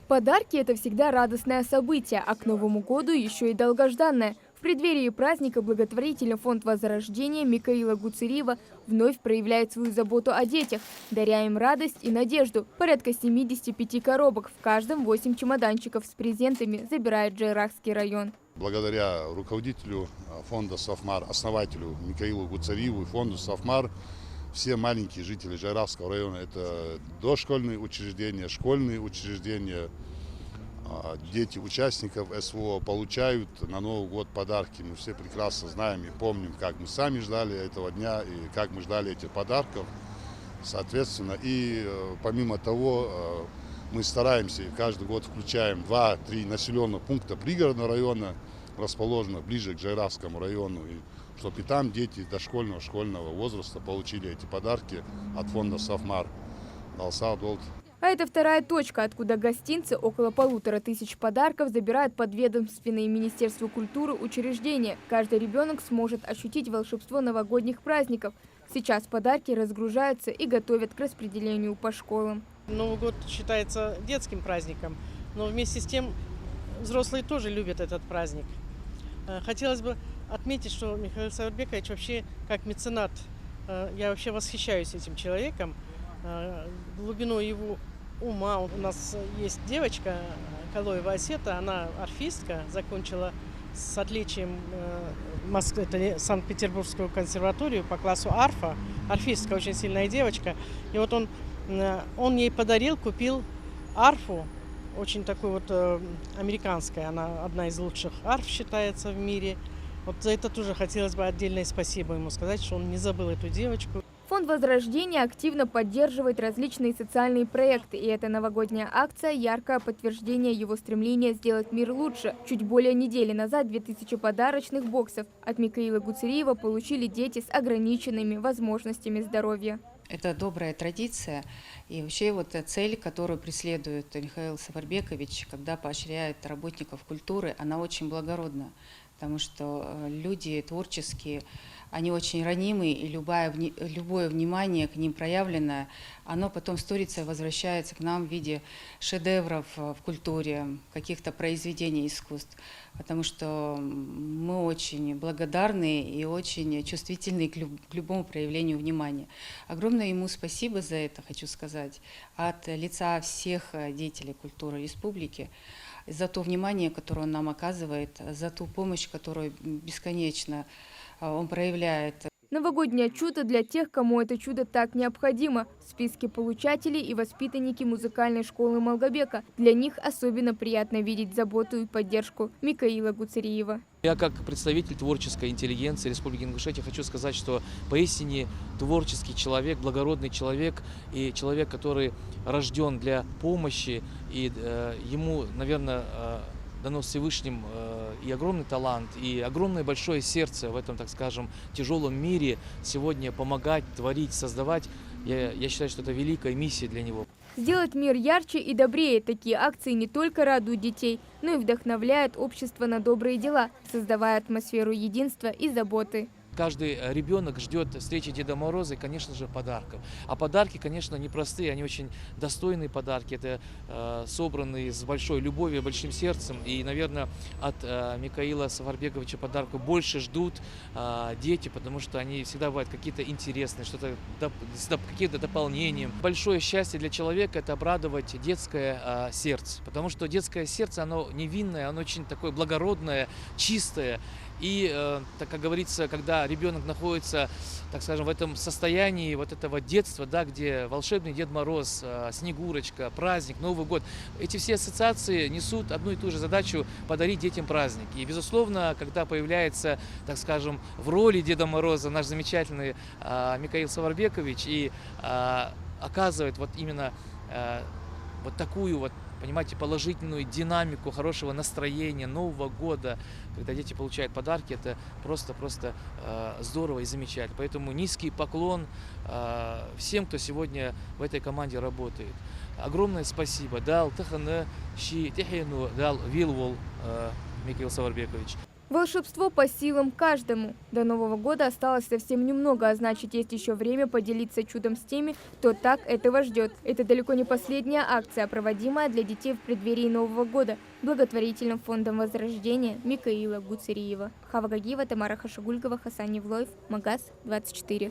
Подарки – это всегда радостное событие, а к Новому году еще и долгожданное. В преддверии праздника благотворительный фонд Возрождения Микаила Гуцериева вновь проявляет свою заботу о детях, даря им радость и надежду. Порядка 75 коробок, в каждом 8 чемоданчиков с презентами забирает Джайрахский район. Благодаря руководителю фонда «Софмар», основателю Микаилу Гуцериеву и фонду «Софмар», все маленькие жители Джайрахского района, это дошкольные учреждения, школьные учреждения, дети участников СВО получают на Новый год подарки. Мы все прекрасно знаем и помним, как мы сами ждали этого дня и как мы ждали этих подарков. Соответственно, и помимо того, мы стараемся и каждый год включаем 2-3 населенных пункта пригородного района, расположенных ближе к Джайрахскому району, чтобы и там дети дошкольного, школьного возраста получили эти подарки от фонда «Софмар». А это вторая точка, откуда гостинцы, около 1500 подарков, забирают подведомственные Министерству культуры учреждения. Каждый ребенок сможет ощутить волшебство новогодних праздников. Сейчас подарки разгружаются и готовят к распределению по школам. Новый год считается детским праздником, но вместе с тем взрослые тоже любят этот праздник. Хотелось бы отметить, что Михаил Саварбекович вообще как меценат, я вообще восхищаюсь этим человеком, глубиной его ума. У нас есть девочка Калоева Асета, она арфистка, закончила с отличием Санкт-Петербургскую консерваторию по классу арфа. Арфистка, очень сильная девочка. И вот он ей подарил, купил арфу, очень такой вот американская, она одна из лучших арф считается в мире. Вот за это тоже хотелось бы отдельное спасибо ему сказать, что он не забыл эту девочку. Фонд Возрождения активно поддерживает различные социальные проекты, и эта новогодняя акция – яркое подтверждение его стремления сделать мир лучше. Чуть более недели назад 2000 подарочных боксов от Микаила Гуцериева получили дети с ограниченными возможностями здоровья. Это добрая традиция и вообще вот цель, которую преследует Михаил Саварбекович, когда поощряет работников культуры, она очень благородна, потому что люди творческие, они очень ранимы, и любое внимание к ним проявленное, оно потом сторицей возвращается к нам в виде шедевров в культуре, каких-то произведений искусств. Потому что мы очень благодарны и очень чувствительны к любому проявлению внимания. Огромное ему спасибо за это, хочу сказать, от лица всех деятелей культуры республики, за то внимание, которое он нам оказывает, за ту помощь, которую бесконечно он проявляет. Новогоднее чудо для тех, кому это чудо так необходимо. В списке получателей и воспитанники музыкальной школы Малгобека. Для них особенно приятно видеть заботу и поддержку Микаила Гуцериева. Я как представитель творческой интеллигенции Республики Ингушетия хочу сказать, что поистине творческий человек, благородный человек и человек, который рожден для помощи, и ему, наверное, дано Всевышним и огромный талант, и огромное большое сердце в этом, так скажем, тяжелом мире сегодня помогать, творить, создавать. Я считаю, что это великая миссия для него. Сделать мир ярче и добрее. Такие акции не только радуют детей, но и вдохновляют общество на добрые дела, создавая атмосферу единства и заботы. Каждый ребенок ждет встречи Деда Мороза и, конечно же, подарков. А подарки, конечно, непростые, они очень достойные подарки. Это собранные с большой любовью, большим сердцем. И, наверное, от Микаила Саварбековича подарков больше ждут дети, потому что они всегда бывают какие-то интересные, что-то с каким-то дополнением. Большое счастье для человека – это обрадовать детское сердце, потому что детское сердце, оно невинное, оно очень такое благородное, чистое. И, так как говорится, когда ребенок находится, так скажем, в этом состоянии вот этого детства, да, где волшебный Дед Мороз, Снегурочка, праздник, Новый год, эти все ассоциации несут одну и ту же задачу – подарить детям праздник. И, безусловно, когда появляется, так скажем, в роли Деда Мороза наш замечательный Микаил Саварбекович и оказывает вот именно вот такую вот, понимаете, положительную динамику хорошего настроения Нового года, когда дети получают подарки, это просто здорово и замечательно. Поэтому низкий поклон всем, кто сегодня в этой команде работает. Огромное спасибо. Дал Тахана Ши Техену, дал Вилвол Микаил Саварбекович. Волшебство по силам каждому. До Нового года осталось совсем немного, а значит, есть еще время поделиться чудом с теми, кто так этого ждет. Это далеко не последняя акция, проводимая для детей в преддверии Нового года благотворительным фондом Возрождения Микаила Гуцериева. Хава Гагиева, Тамара Хашагулькова, Хасан Евлоев, Магаз 24.